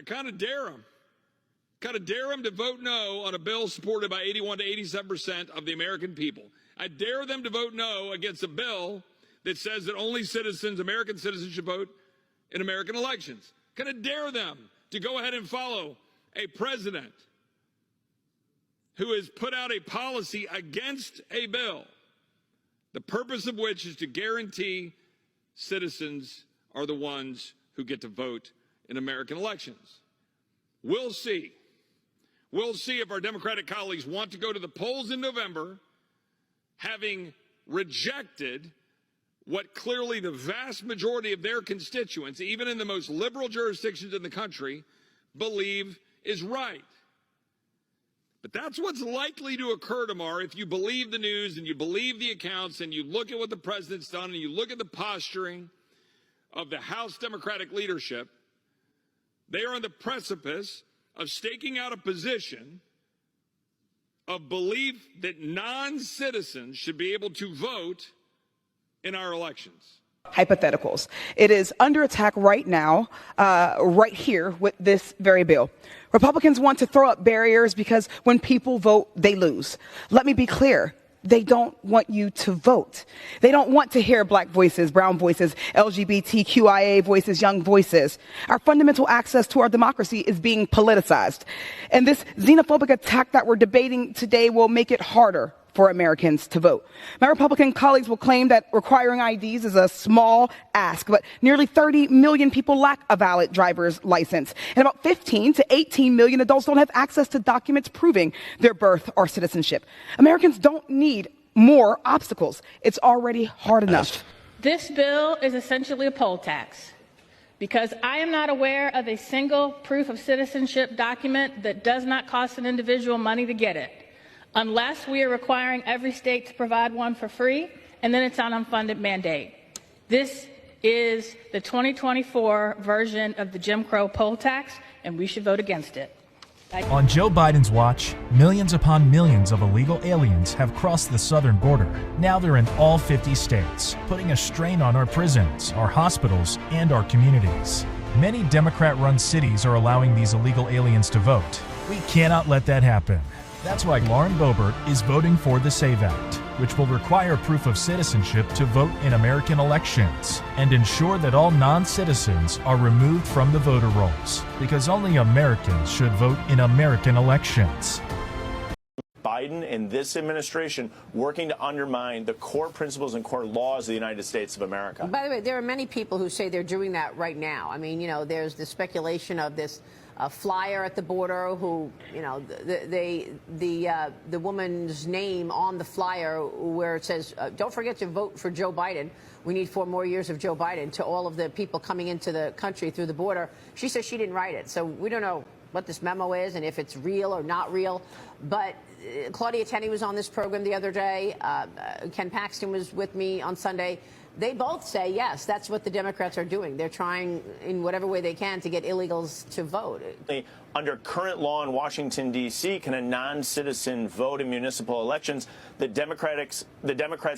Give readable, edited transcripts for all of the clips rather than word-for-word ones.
I kind of dare them. Kind of dare them to vote no on a bill supported by 81 to 87% of the American people. I dare them to vote no against a bill that says that only citizens, American citizens, should vote in American elections. Kind of dare them to go ahead and follow a president who has put out a policy against a bill, the purpose of which is to guarantee citizens are the ones who get to vote in American elections. We'll see. We'll see if our Democratic colleagues want to go to the polls in November, having rejected what clearly the vast majority of their constituents, even in the most liberal jurisdictions in the country, believe is right. But that's what's likely to occur tomorrow if you believe the news and you believe the accounts and you look at what the president's done and you look at the posturing of the House Democratic leadership. They are on the precipice of staking out a position of belief that non-citizens should be able to vote in our elections. Hypotheticals. It is under attack right now, right here with this very bill. Republicans want to throw up barriers because when people vote, they lose. Let me be clear. They don't want you to vote. They don't want to hear black voices, brown voices, LGBTQIA voices, young voices. Our fundamental access to our democracy is being politicized. And this xenophobic attack that we're debating today will make it harder for Americans to vote. My Republican colleagues will claim that requiring IDs is a small ask, but nearly 30 million people lack a valid driver's license, and about 15 to 18 million adults don't have access to documents proving their birth or citizenship. Americans don't need more obstacles. It's already hard enough. This bill is essentially a poll tax, because I am not aware of a single proof of citizenship document that does not cost an individual money to get it, unless we are requiring every state to provide one for free, and then it's an unfunded mandate. This is the 2024 version of the Jim Crow poll tax, and we should vote against it. On Joe Biden's watch, millions upon millions of illegal aliens have crossed the southern border. Now they're in all 50 states, putting a strain on our prisons, our hospitals, and our communities. Many Democrat-run cities are allowing these illegal aliens to vote. We cannot let that happen. That's why Lauren Boebert is voting for the SAVE Act, which will require proof of citizenship to vote in American elections and ensure that all non-citizens are removed from the voter rolls, because only Americans should vote in American elections. Biden and this administration working to undermine the core principles and core laws of the United States of America. By the way, there are many people who say they're doing that right now. I mean, you know, there's the speculation of this flyer at the border who, you know, the woman's name on the flyer where it says, don't forget to vote for Joe Biden. We need 4 more years of Joe Biden, to all of the people coming into the country through the border. She says she didn't write it. So we don't know what this memo is and if it's real or not real. But Claudia Tenney was on this program the other day. Ken Paxton was with me on Sunday. They both say, yes, that's what the Democrats are doing. They're trying in whatever way they can to get illegals to vote. Under current law in Washington, D.C., can a non-citizen vote in municipal elections? The Democrats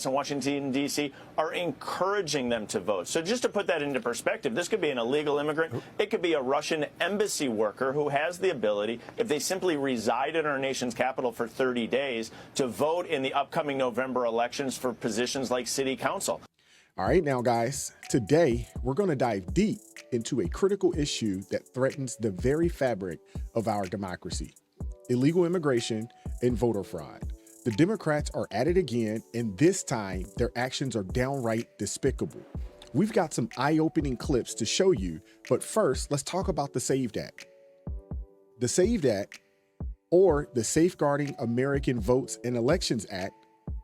in Washington, D.C. are encouraging them to vote. So just to put that into perspective, this could be an illegal immigrant. It could be a Russian embassy worker who has the ability, if they simply reside in our nation's capital for 30 days, to vote in the upcoming November elections for positions like city council. All right, now, guys, today we're going to dive deep into a critical issue that threatens the very fabric of our democracy: illegal immigration and voter fraud. The Democrats are at it again, and this time their actions are downright despicable. We've got some eye-opening clips to show you, but first, let's talk about the SAVE Act. The SAVE Act, or the Safeguarding American Votes and Elections Act,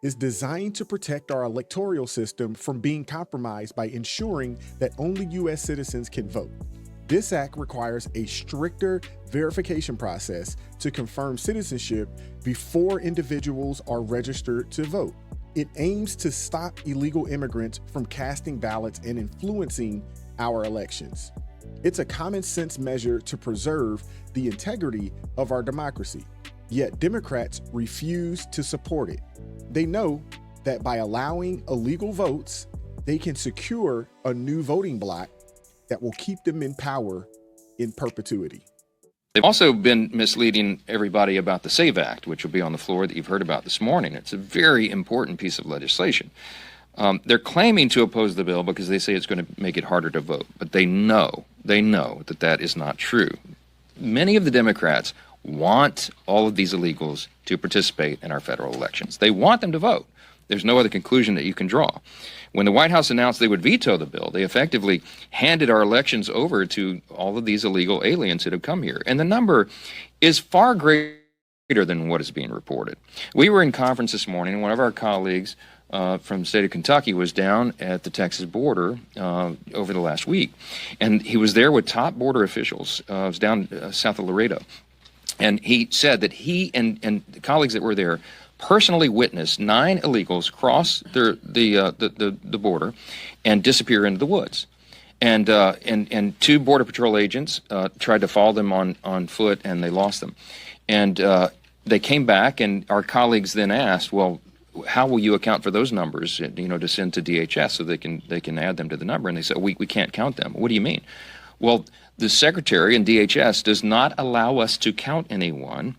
is designed to protect our electoral system from being compromised by ensuring that only U.S. citizens can vote. This act requires a stricter verification process to confirm citizenship before individuals are registered to vote. It aims to stop illegal immigrants from casting ballots and influencing our elections. It's a common sense measure to preserve the integrity of our democracy. Yet Democrats refuse to support it. They know that by allowing illegal votes, they can secure a new voting bloc that will keep them in power in perpetuity. They've also been misleading everybody about the SAVE Act, which will be on the floor that you've heard about this morning. It's a very important piece of legislation. They're claiming to oppose the bill because they say it's going to make it harder to vote, but they know that that is not true. Many of the Democrats want all of these illegals to participate in our federal elections. They want them to vote. There's no other conclusion that you can draw. When the White House announced they would veto the bill, they effectively handed our elections over to all of these illegal aliens that have come here. And the number is far greater than what is being reported. We were in conference this morning, and one of our colleagues from the state of Kentucky was down at the Texas border over the last week. And he was there with top border officials. It was down south of Laredo. And he said that he and the colleagues that were there personally witnessed 9 illegals cross the border and disappear into the woods. And 2 Border Patrol agents tried to follow them on foot, and they lost them. And they came back, and our colleagues then asked, well, how will you account for those numbers, to send to DHS so they can add them to the number? And they said, we can't count them. What do you mean? Well, the Secretary and DHS does not allow us to count anyone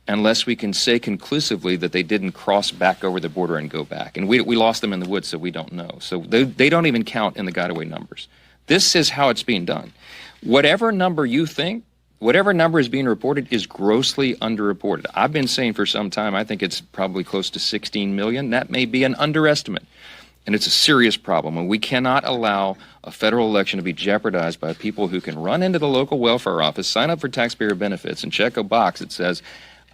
unless we can say conclusively that they didn't cross back over the border and go back. And we lost them in the woods, so we don't know. So they don't even count in the got-away numbers. This is how it's being done. Whatever number you think, whatever number is being reported is grossly underreported. I've been saying for some time, I think it's probably close to 16 million. That may be an underestimate. And it's a serious problem, and we cannot allow a federal election to be jeopardized by people who can run into the local welfare office, sign up for taxpayer benefits, and check a box that says,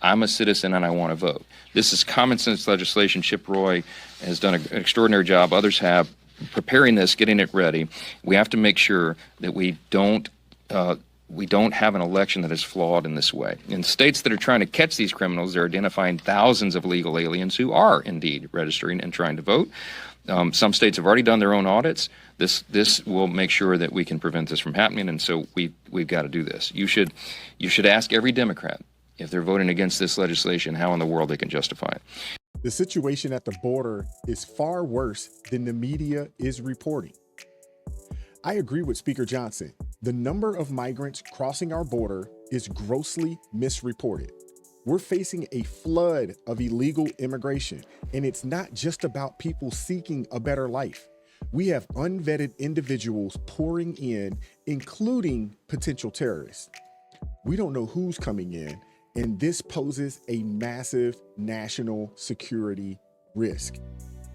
I'm a citizen and I want to vote. This is common sense legislation. Chip Roy has done an extraordinary job. Others have, preparing this, getting it ready. We have to make sure that we don't have an election that is flawed in this way. In states that are trying to catch these criminals, they're identifying thousands of illegal aliens who are indeed registering and trying to vote. Some states have already done their own audits. This will make sure that we can prevent this from happening, and so we've got to do this. You should ask every Democrat, if they're voting against this legislation, how in the world they can justify it. The situation at the border is far worse than the media is reporting. I agree with Speaker Johnson. The number of migrants crossing our border is grossly misreported. We're facing a flood of illegal immigration, and it's not just about people seeking a better life. We have unvetted individuals pouring in, including potential terrorists. We don't know who's coming in, and this poses a massive national security risk.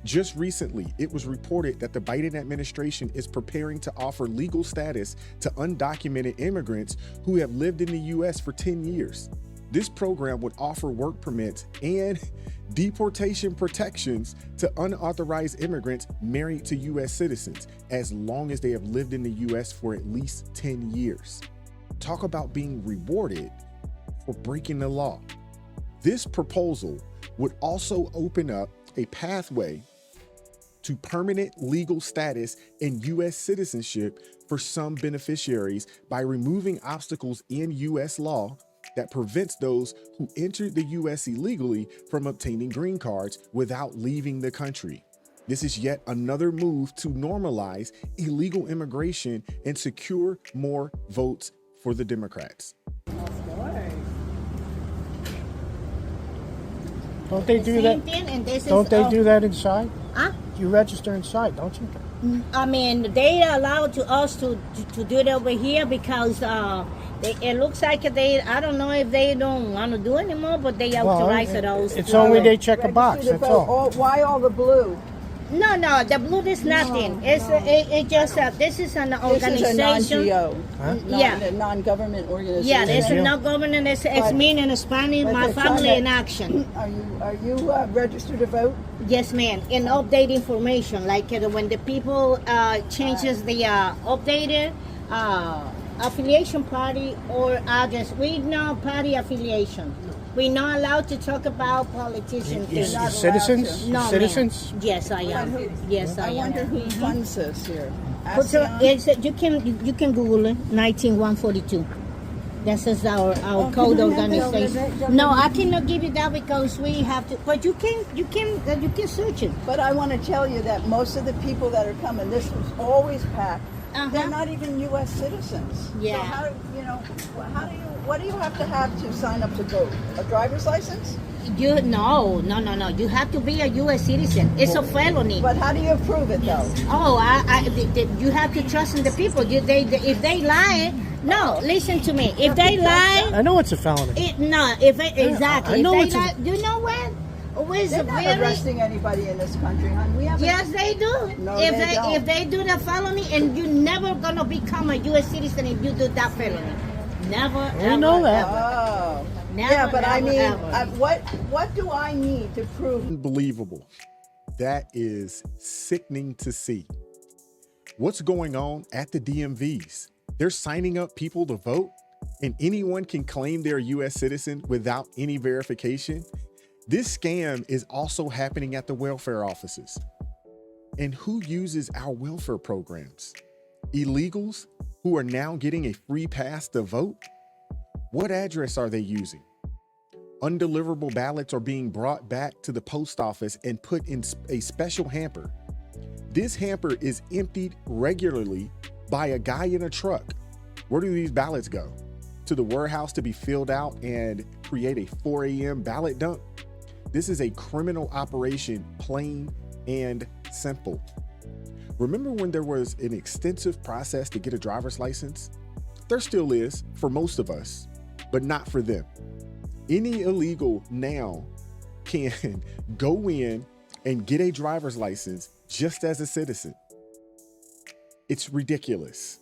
Just recently, it was reported that the Biden administration is preparing to offer legal status to undocumented immigrants who have lived in the U.S. for 10 years. This program would offer work permits and deportation protections to unauthorized immigrants married to U.S. citizens, as long as they have lived in the U.S. for at least 10 years. Talk about being rewarded for breaking the law. This proposal would also open up a pathway to permanent legal status and U.S. citizenship for some beneficiaries by removing obstacles in U.S. law that prevents those who entered the U.S. illegally from obtaining green cards without leaving the country. This is yet another move to normalize illegal immigration and secure more votes for the Democrats. Don't they do that? Don't they do that inside? Huh? You register inside, don't you? I mean, they allow us to do it over here because it looks like I don't know if they don't want to do anymore, but they authorize those. It's only they check a box, that's all. Why all the blue? No, the blue is nothing. It just this is an organization. This is a non-GO, yeah, a non-government organization. Yeah, it's a non-government. It's mean in Spanish. My family in action. Are you registered to vote? Yes, ma'am. And update information, like when the people changes the updated affiliation party or address. We know party affiliation. We're not allowed to talk about politicians. You citizens? No, citizens? ma'am. Yes, I am. Yes, I am. I wonder who funds this here. You can Google it. 19142. This is our code organization. No, I cannot give you that because we have to. But you can search it. But I want to tell you that most of the people that are coming, this was always packed. They're not even U.S. citizens. Yeah. So what do you have to sign up to vote? A driver's license? No. You have to be a U.S. citizen. It's a felony. But how do you prove it, though? Oh, you have to trust in the people. If they lie, no. Listen to me. If they lie, I know it's a felony. exactly. I know if it's they lie, you know what? They're not arresting anybody in this country, hon. Yes, they do. No, If they do the felony, and you're never gonna become a U.S. citizen if you do that felony. Never. We know that. Oh. Never, yeah, but never, I mean, ever. what do I need to prove? Unbelievable. That is sickening to see. What's going on at the DMVs? They're signing up people to vote, and anyone can claim they're a U.S. citizen without any verification. This scam is also happening at the welfare offices. And who uses our welfare programs? Illegals who are now getting a free pass to vote? What address are they using? Undeliverable ballots are being brought back to the post office and put in a special hamper. This hamper is emptied regularly by a guy in a truck. Where do these ballots go? To the warehouse to be filled out and create a 4 a.m. ballot dump? This is a criminal operation, plain and simple. Remember when there was an extensive process to get a driver's license? There still is for most of us, but not for them. Any illegal now can go in and get a driver's license just as a citizen. It's ridiculous.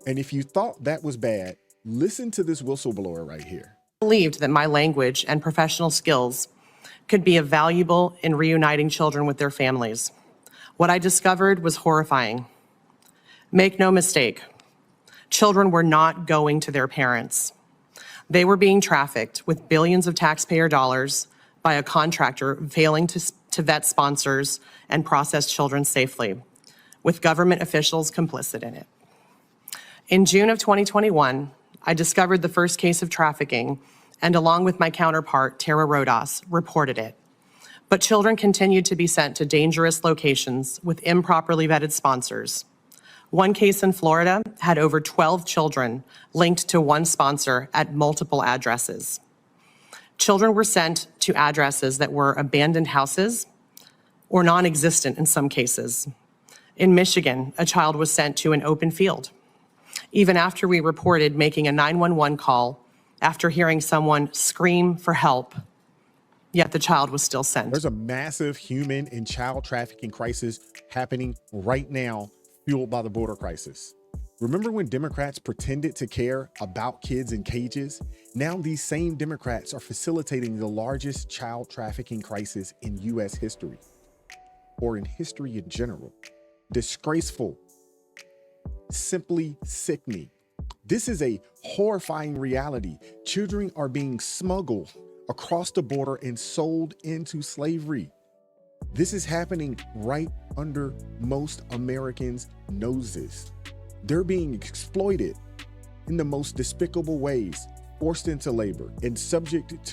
And if you thought that was bad, listen to this whistleblower right here. I believed that my language and professional skills could be valuable in reuniting children with their families. What I discovered was horrifying. Make no mistake, children were not going to their parents. They were being trafficked with billions of taxpayer dollars by a contractor failing to vet sponsors and process children safely, with government officials complicit in it. In June of 2021, I discovered the first case of trafficking and, along with my counterpart, Tara Rodas, reported it. But children continued to be sent to dangerous locations with improperly vetted sponsors. One case in Florida had over 12 children linked to one sponsor at multiple addresses. Children were sent to addresses that were abandoned houses or non-existent in some cases. In Michigan, a child was sent to an open field. Even after we reported making a 911 call after hearing someone scream for help, yet the child was still sent. There's a massive human and child trafficking crisis happening right now, fueled by the border crisis. Remember when Democrats pretended to care about kids in cages? Now these same Democrats are facilitating the largest child trafficking crisis in U.S. history, or in history in general. Disgraceful, simply sickening. This is a horrifying reality. Children are being smuggled across the border and sold into slavery. This is happening right under most Americans' noses. They're being exploited in the most despicable ways, forced into labor, and subject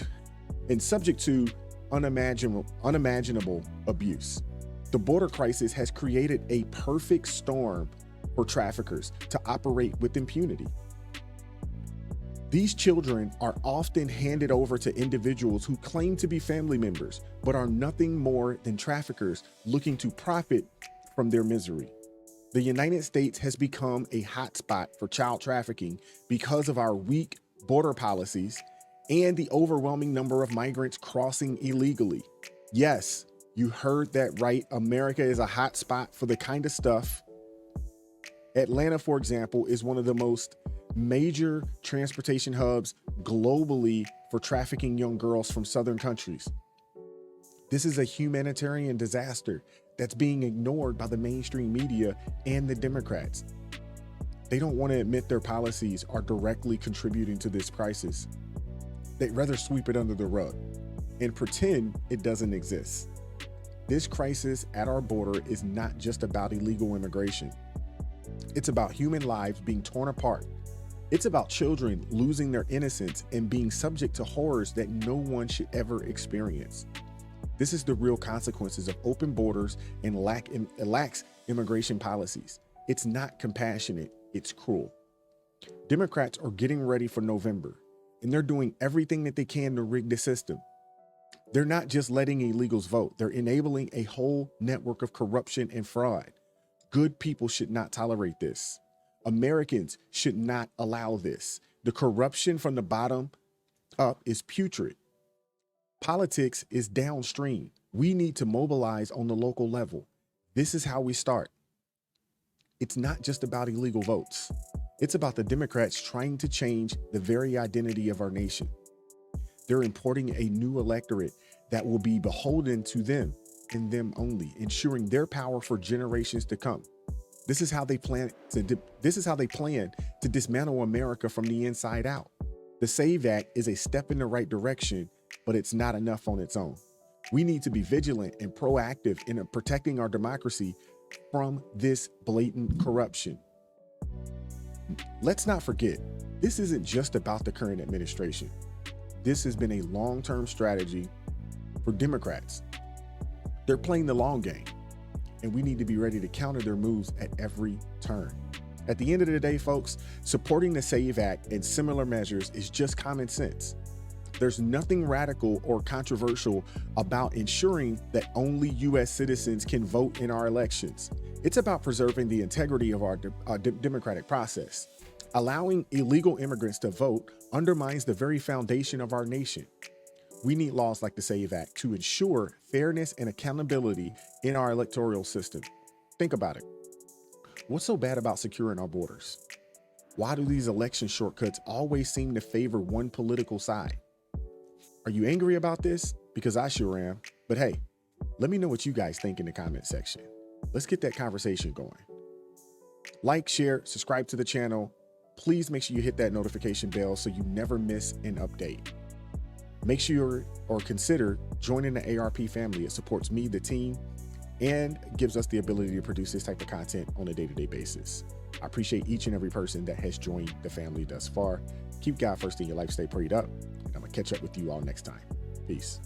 to unimaginable abuse. The border crisis has created a perfect storm for traffickers to operate with impunity. These children are often handed over to individuals who claim to be family members, but are nothing more than traffickers looking to profit from their misery. The United States has become a hotspot for child trafficking because of our weak border policies and the overwhelming number of migrants crossing illegally. Yes, you heard that right. America is a hotspot for the kind of stuff. Atlanta, for example, is one of the most major transportation hubs globally for trafficking young girls from southern countries. This is a humanitarian disaster that's being ignored by the mainstream media and the Democrats. They don't want to admit their policies are directly contributing to this crisis. They'd rather sweep it under the rug and pretend it doesn't exist. This crisis at our border is not just about illegal immigration. It's about human lives being torn apart. It's about children losing their innocence and being subject to horrors that no one should ever experience. This is the real consequences of open borders and lax immigration policies. It's not compassionate, it's cruel. Democrats are getting ready for November, and they're doing everything that they can to rig the system. They're not just letting illegals vote, they're enabling a whole network of corruption and fraud. Good people should not tolerate this. Americans should not allow this. The corruption from the bottom up is putrid. Politics is downstream. We need to mobilize on the local level. This is how we start. It's not just about illegal votes. It's about the Democrats trying to change the very identity of our nation. They're importing a new electorate that will be beholden to them and them only, ensuring their power for generations to come. This is how they plan to dismantle America from the inside out. The SAVE Act is a step in the right direction, but it's not enough on its own. We need to be vigilant and proactive in protecting our democracy from this blatant corruption. Let's not forget, this isn't just about the current administration. This has been a long-term strategy for Democrats. They're playing the long game, and we need to be ready to counter their moves at every turn. At the end of the day, folks, supporting the SAVE Act and similar measures is just common sense. There's nothing radical or controversial about ensuring that only U.S. citizens can vote in our elections. It's about preserving the integrity of our democratic process. Allowing illegal immigrants to vote undermines the very foundation of our nation. We need laws like the SAVE Act to ensure fairness and accountability in our electoral system. Think about it. What's so bad about securing our borders? Why do these election shortcuts always seem to favor one political side? Are you angry about this? Because I sure am. But hey, let me know what you guys think in the comment section. Let's get that conversation going. Like, share, subscribe to the channel. Please make sure you hit that notification bell so you never miss an update. Make sure or consider joining the ARP family. It supports me, the team, and gives us the ability to produce this type of content on a day-to-day basis. I appreciate each and every person that has joined the family thus far. Keep God first in your life, stay prayed up, and I'm gonna catch up with you all next time. Peace.